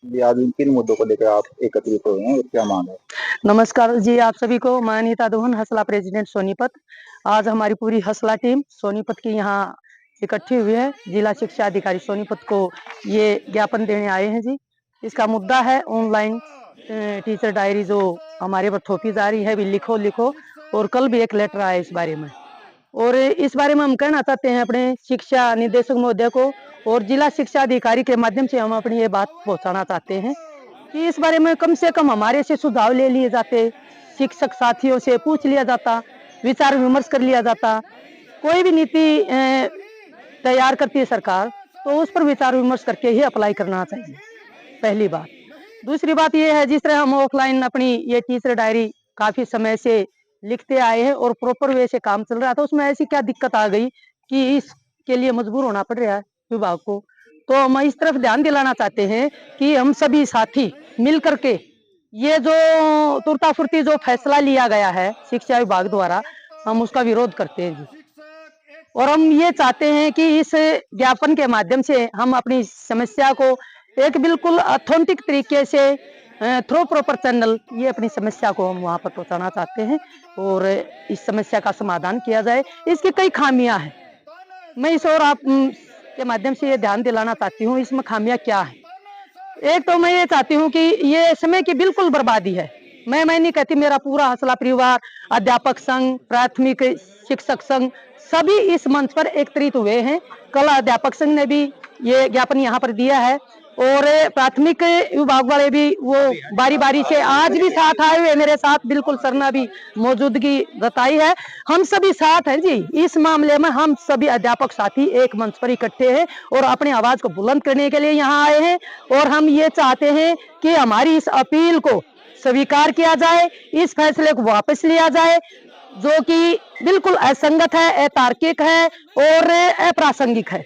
जी, आज इन किन मुद्दों को लेकर आप एकत्रित हुए हैं और क्या मांग है? नमस्कार जी, आप सभी को। मैं अनीता दोहन, हसला प्रेसिडेंट सोनीपत। आज हमारी पूरी हसला टीम सोनीपत की यहाँ इकट्ठी हुई है। जिला शिक्षा अधिकारी सोनीपत को ये ज्ञापन देने आए हैं जी। इसका मुद्दा है ऑनलाइन टीचर डायरी जो हमारे पर थोपी जा रही है, भी लिखो लिखो। और कल भी एक लेटर आया इस बारे में, और इस बारे में हम कहना चाहते हैं अपने शिक्षा निदेशक महोदय को, और जिला शिक्षा अधिकारी के माध्यम से हम अपनी ये बात पहुंचाना चाहते हैं कि इस बारे में कम से कम हमारे से सुझाव ले लिए जाते, शिक्षक साथियों से पूछ लिया जाता, विचार विमर्श कर लिया जाता। कोई भी नीति तैयार करती है सरकार, तो उस पर विचार विमर्श करके ही अप्लाई करना चाहिए, पहली बात। दूसरी बात ये है, जिस तरह हम ऑफलाइन अपनी ये टीचर डायरी काफी समय से लिखते आए हैं और प्रॉपर वे से काम चल रहा था, उसमें ऐसी क्या दिक्कत आ गई कि इसके लिए मजबूर होना पड़ रहा है विभाग को। तो हम इस तरफ ध्यान दिलाना चाहते हैं कि हम सभी साथी मिल करके ये जो तुर्ताफुर्ती जो फैसला लिया गया है शिक्षा विभाग द्वारा, हम उसका विरोध करते हैं जी। और हम ये चाहते हैं कि इस ज्ञापन के माध्यम से हम अपनी समस्या को एक बिल्कुल ऑथेंटिक तरीके से थ्रू प्रॉपर चैनल ये अपनी समस्या को हम वहां पर पहुंचाना चाहते हैं, और इस समस्या का समाधान किया जाए। इसकी कई खामियां हैं, मैं इस और आप के माध्यम से ये ध्यान दिलाना चाहती हूँ इसमें खामियां क्या है। एक तो मैं ये चाहती हूँ कि ये समय की बिल्कुल बर्बादी है। मैं नहीं कहती, मेरा पूरा हसला परिवार, अध्यापक संघ, प्राथमिक शिक्षक संघ सभी इस मंच पर एकत्रित हुए हैं। कल अध्यापक संघ ने भी ये ज्ञापन यहाँ पर दिया है, और प्राथमिक विभाग वाले भी वो बारी बारी से आज भी साथ आए हुए मेरे साथ, बिल्कुल सरना भी मौजूदगी जताई है। हम सभी साथ हैं जी इस मामले में। हम सभी अध्यापक साथी एक मंच पर इकट्ठे हैं और अपनी आवाज को बुलंद करने के लिए यहाँ आए हैं, और हम ये चाहते हैं कि हमारी इस अपील को स्वीकार किया जाए, इस फैसले को वापस लिया जाए जो कि बिल्कुल असंगत है, अतार्किक है और अप्रासंगिक है।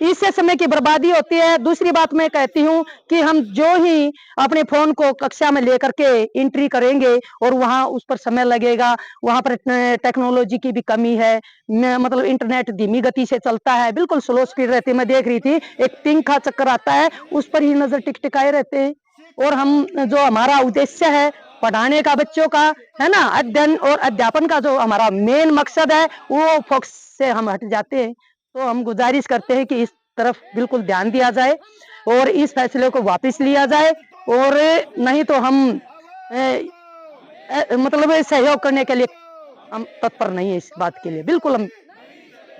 इससे समय की बर्बादी होती है। दूसरी बात मैं कहती हूँ कि हम जो ही अपने फोन को कक्षा में लेकर के एंट्री करेंगे और वहां उस पर समय लगेगा, वहां पर टेक्नोलॉजी की भी कमी है, मतलब इंटरनेट धीमी गति से चलता है, बिल्कुल स्लो स्पीड रहती है। मैं देख रही थी एक पिंक का चक्कर आता है, उस पर ही नजर टिकटिकाए रहते हैं। और हम जो हमारा उद्देश्य है पढ़ाने का, बच्चों का है ना, अध्ययन और अध्यापन का जो हमारा मेन मकसद है, वो फोकस से हम हट जाते हैं। तो हम गुजारिश करते हैं कि इस तरफ बिल्कुल ध्यान दिया जाए और इस फैसले को वापस लिया जाए, और नहीं तो हम मतलब सहयोग करने के लिए हम तत्पर नहीं है। इस बात के लिए बिल्कुल हम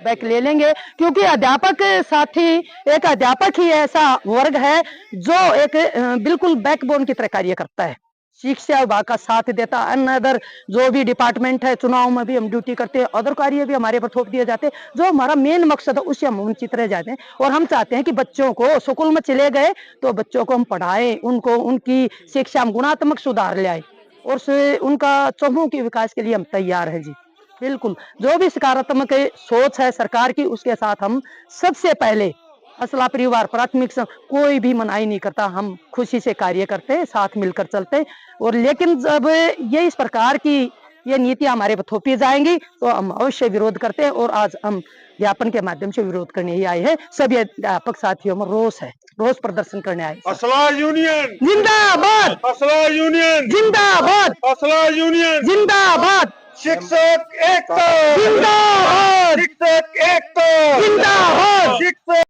बैक ले लेंगे, क्योंकि अध्यापक साथी, एक अध्यापक ही ऐसा वर्ग है जो एक बिल्कुल बैकबोन की तरह कार्य करता है, शिक्षा विभाग का साथ देता। अन्य अदर जो भी डिपार्टमेंट है, चुनाव में भी हम ड्यूटी करते हैं, अदर कार्य भी हमारे पर थोप दिए जाते हैं। जो हमारा मेन मकसद है उससे हम वंचित रह जाते हैं, और हम चाहते हैं कि बच्चों को स्कूल में चले गए तो बच्चों को हम पढ़ाएं, उनको उनकी शिक्षा में गुणात्मक सुधार ले आए, और उनका चहुमुखी विकास के लिए हम तैयार हैं जी। बिल्कुल जो भी सकारात्मक सोच है सरकार की, उसके साथ हम सबसे पहले असला परिवार प्राथमिक संघ कोई भी मनाही नहीं करता, हम खुशी से कार्य करते हैं, साथ मिलकर चलते हैं। और लेकिन जब ये इस प्रकार की ये नीतियां हमारे पर थोपी जाएंगी तो हम अवश्य विरोध करते हैं, और आज हम ज्ञापन के माध्यम से विरोध करने ही आए हैं। सभी अध्यापक साथियों में रोष है, रोष प्रदर्शन करने आए। असला यूनियन जिंदाबाद, असला यूनियन जिंदाबाद, असला यूनियन जिंदाबाद, शिक्षक एकता जिंदाबाद, शिक्षक एकता जिंदाबाद। शिक्षक